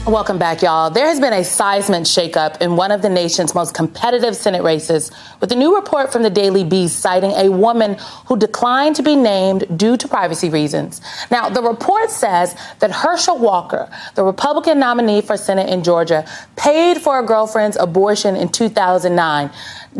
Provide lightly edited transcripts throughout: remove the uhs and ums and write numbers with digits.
Welcome back, y'all. There has been a seismic shakeup in one of the nation's most competitive Senate races, with a new report from the Daily Beast citing a woman who declined to be named due to privacy reasons. Now, the report says that Herschel Walker, the Republican nominee for Senate in Georgia, paid for a girlfriend's abortion in 2009,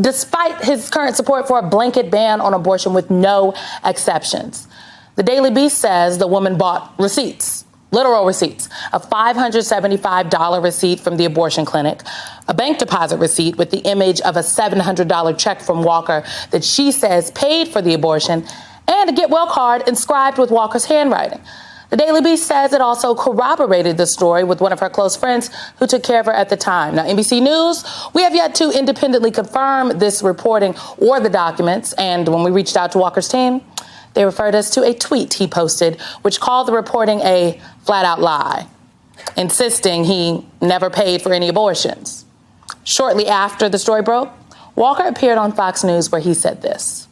despite his current support for a blanket ban on abortion with no exceptions. The Daily Beast says the woman bought receipts. Literal receipts, a $575 receipt from the abortion clinic, a bank deposit receipt with the image of a $700 check from Walker that she says paid for the abortion, and a get well card inscribed with Walker's handwriting. The Daily Beast says it also corroborated the story with one of her close friends who took care of her at the time. Now, NBC News, we have yet to independently confirm this reporting or the documents, and when we reached out to Walker's team, they referred us to a tweet he posted, which called the reporting a flat-out lie, insisting he never paid for any abortions. Shortly after the story broke, Walker appeared on Fox News where he said this.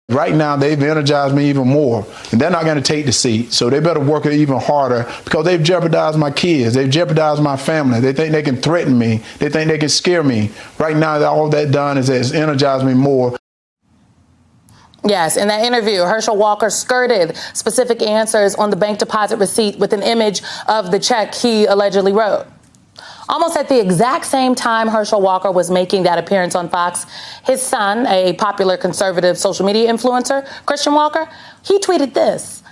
Right now, they've energized me even more, and they're not going to take the seat, so they better work it even harder because they've jeopardized my kids. They've jeopardized my family. They think they can threaten me. They think they can scare me. Right now, all that done is has energized me more. Yes, in that interview, Herschel Walker skirted specific answers on the bank deposit receipt with an image of the check he allegedly wrote. Almost at the exact same time Herschel Walker was making that appearance on Fox, his son, a popular conservative social media influencer, Christian Walker, he tweeted this.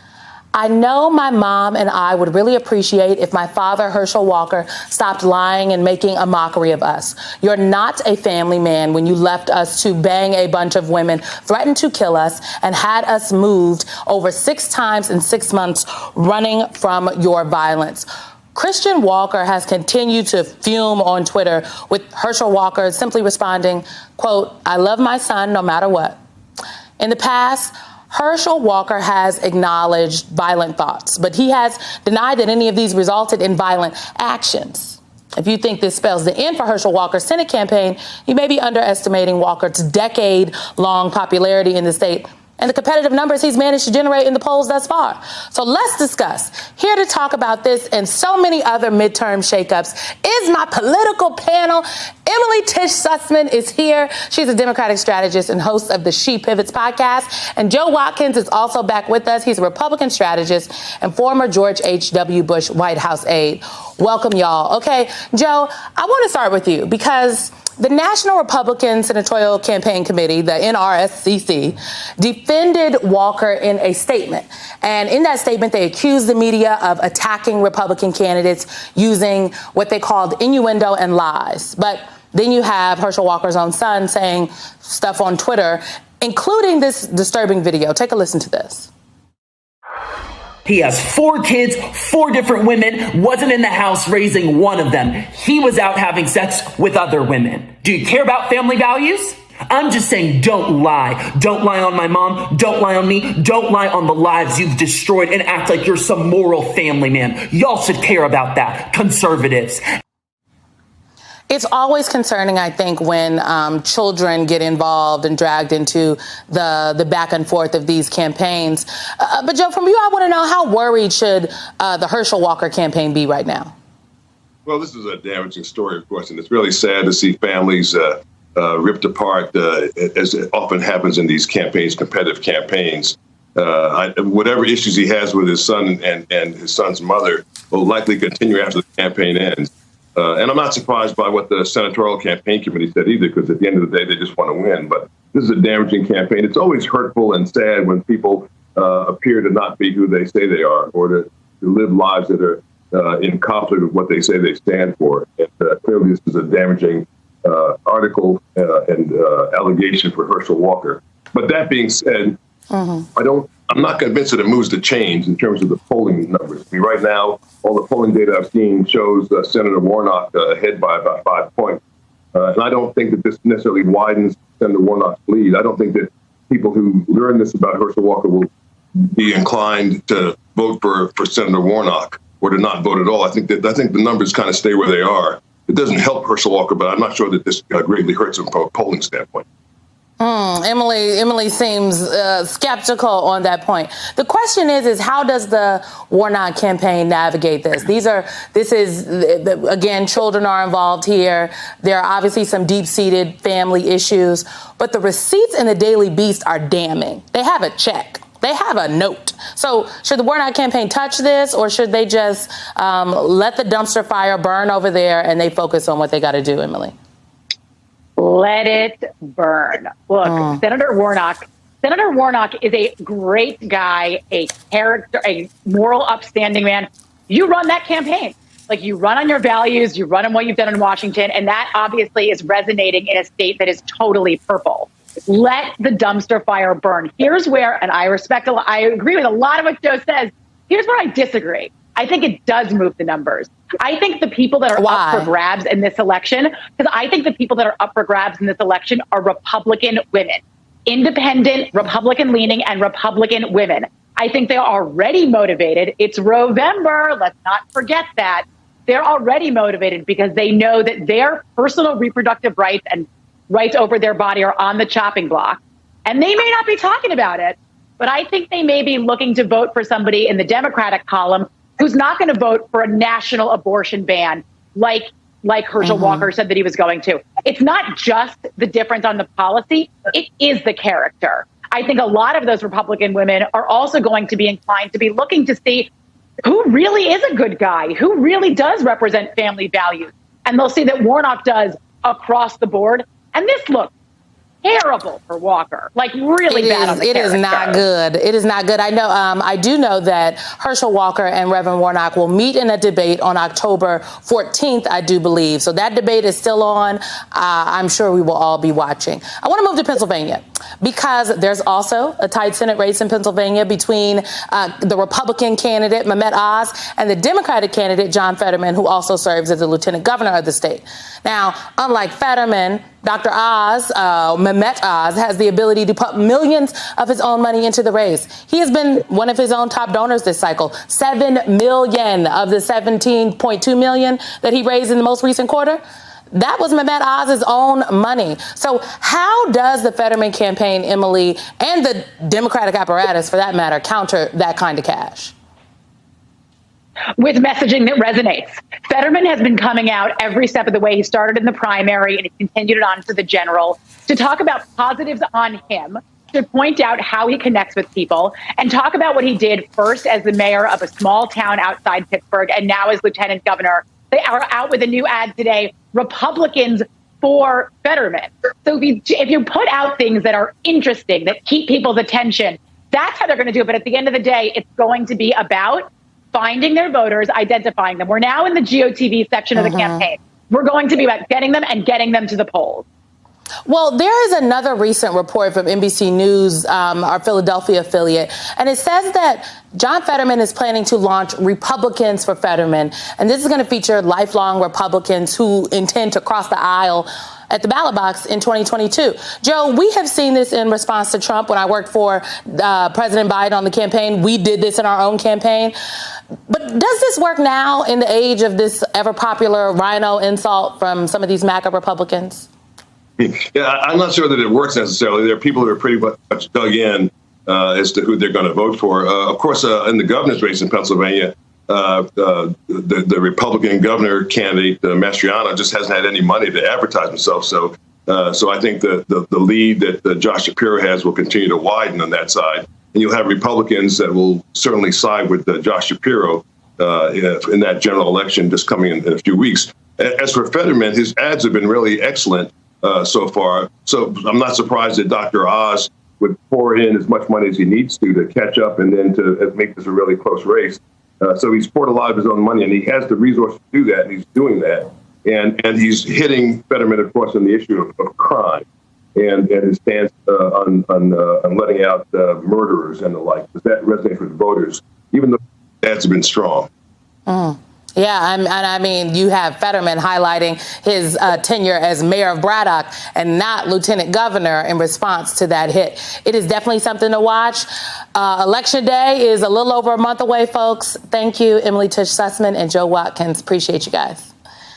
I know my mom and I would really appreciate if my father, Herschel Walker, stopped lying and making a mockery of us. You're not a family man when you left us to bang a bunch of women, threatened to kill us, and had us moved over 6 times in 6 months running from your violence. Christian Walker has continued to fume on Twitter, with Herschel Walker simply responding, quote, I love my son no matter what. In the past, Herschel Walker has acknowledged violent thoughts, but he has denied that any of these resulted in violent actions. If you think this spells the end for Herschel Walker's Senate campaign, you may be underestimating Walker's decade-long popularity in the state and the competitive numbers he's managed to generate in the polls thus far. So let's discuss. Here to talk about this and so many other midterm shakeups is my political panel. Emily Tish Sussman is here. She's a Democratic strategist and host of the She Pivots podcast. And Joe Watkins is also back with us. He's a Republican strategist and former George H.W. Bush White House aide. Welcome, y'all. Okay, Joe, I want to start with you because the National Republican Senatorial Campaign Committee, the NRSCC, defended Walker in a statement. And in that statement, they accused the media of attacking Republican candidates using what they called innuendo and lies. But then you have Herschel Walker's own son saying stuff on Twitter, including this disturbing video. Take a listen to this. He has 4 kids, 4 different women, wasn't in the house raising one of them. He was out having sex with other women. Do you care about family values? I'm just saying, don't lie. Don't lie on my mom. Don't lie on me. Don't lie on the lives you've destroyed and act like you're some moral family man. Y'all should care about that, conservatives. It's always concerning, I think, when children get involved and dragged into the back and forth of these campaigns. But, Joe, from you, I want to know, how worried should the Herschel Walker campaign be right now? Well, this is a damaging story, of course, and it's really sad to see families ripped apart, as it often happens in these campaigns, competitive campaigns. Whatever issues he has with his son and his son's mother will likely continue after the campaign ends. And I'm not surprised by what the Senatorial Campaign Committee said either, because at the end of the day, they just want to win. But this is a damaging campaign. It's always hurtful and sad when people appear to not be who they say they are, or to live lives that are in conflict with what they say they stand for. And clearly, this is a damaging article and allegation for Herschel Walker. But that being said, I'm not convinced that it moves the change in terms of the polling numbers. I mean, right now, all the polling data I've seen shows Senator Warnock ahead by about 5 points. And I don't think that this necessarily widens Senator Warnock's lead. I don't think that people who learn this about Herschel Walker will be inclined to vote for Senator Warnock or to not vote at all. I think the numbers kind of stay where they are. It doesn't help Herschel Walker, but I'm not sure that this greatly hurts him from a polling standpoint. Emily seems skeptical on that point. The question is how does the Warnock campaign navigate this? Again, children are involved here. There are obviously some deep-seated family issues, but the receipts in the Daily Beast are damning. They have a check. They have a note. So should the Warnock campaign touch this, or should they just let the dumpster fire burn over there and they focus on what they got to do, Emily? Let it burn. Look, Senator Warnock is a great guy, a character, a moral, upstanding man. You run that campaign. Like, you run on your values, you run on what you've done in Washington, and that obviously is resonating in a state that is totally purple. Let the dumpster fire burn. Here's where, and I agree with a lot of what Joe says. Here's where I disagree. I think it does move the numbers. I think the people that are up for grabs in this election, because I think the people that are up for grabs in this election are Republican women, independent, Republican-leaning, and Republican women. I think they're already motivated. It's Rovember. Let's not forget that. They're already motivated because they know that their personal reproductive rights and rights over their body are on the chopping block. And they may not be talking about it, but I think they may be looking to vote for somebody in the Democratic column who's not going to vote for a national abortion ban like Herschel Walker said that he was going to. It's not just the difference on the policy. It is the character. I think a lot of those Republican women are also going to be inclined to be looking to see who really is a good guy, who really does represent family values. And they'll see that Warnock does across the board. And this looks terrible for Walker, like really bad on the character. It is not good. It is not good. I know. I do know that Herschel Walker and Reverend Warnock will meet in a debate on October 14th, I do believe. So that debate is still on. I'm sure we will all be watching. I want to move to Pennsylvania because there's also a tight Senate race in Pennsylvania between the Republican candidate, Mehmet Oz, and the Democratic candidate, John Fetterman, who also serves as the lieutenant governor of the state. Now, unlike Fetterman, Dr. Oz, Mehmet Oz, has the ability to put millions of his own money into the race. He has been one of his own top donors this cycle. $7 million of the $17.2 million that he raised in the most recent quarter, that was Mehmet Oz's own money. So how does the Fetterman campaign, Emily, and the Democratic apparatus, for that matter, counter that kind of cash? With messaging that resonates. Fetterman has been coming out every step of the way. He started in the primary and he continued it on to the general to talk about positives on him, to point out how he connects with people, and talk about what he did first as the mayor of a small town outside Pittsburgh and now as lieutenant governor. They are out with a new ad today, Republicans for Fetterman. So if you put out things that are interesting, that keep people's attention, that's how they're going to do it. But at the end of the day, it's going to be about finding their voters, identifying them. We're now in the GOTV section of the campaign. We're going to be about getting them and getting them to the polls. Well, there is another recent report from NBC News, our Philadelphia affiliate, and it says that John Fetterman is planning to launch Republicans for Fetterman. And this is going to feature lifelong Republicans who intend to cross the aisle at the ballot box in 2022. Joe, we have seen this in response to Trump. When I worked for President Biden on the campaign, we did this in our own campaign. But does this work now in the age of this ever popular rhino insult from some of these MAGA Republicans? Yeah, I'm not sure that it works necessarily. There are people who are pretty much dug in as to who they're going to vote for. Of course, in the governor's race in Pennsylvania, the Republican governor candidate, Mastriano, just hasn't had any money to advertise himself. So I think the lead that Josh Shapiro has will continue to widen on that side. And you'll have Republicans that will certainly side with Josh Shapiro in that general election just coming in a few weeks. As for Fetterman, his ads have been really excellent so far. So I'm not surprised that Dr. Oz would pour in as much money as he needs to catch up and then to make this a really close race. So he's poured a lot of his own money, and he has the resources to do that, and he's doing that. And he's hitting Fetterman, of course, on the issue of crime and his stance on letting out murderers and the like. Does that resonate with voters, even though the ads have been strong? Yeah, and I mean, you have Fetterman highlighting his tenure as mayor of Braddock and not lieutenant governor in response to that hit. It is definitely something to watch. Election day is a little over a month away, folks. Thank you, Emily Tish Sussman and Joe Watkins. Appreciate you guys.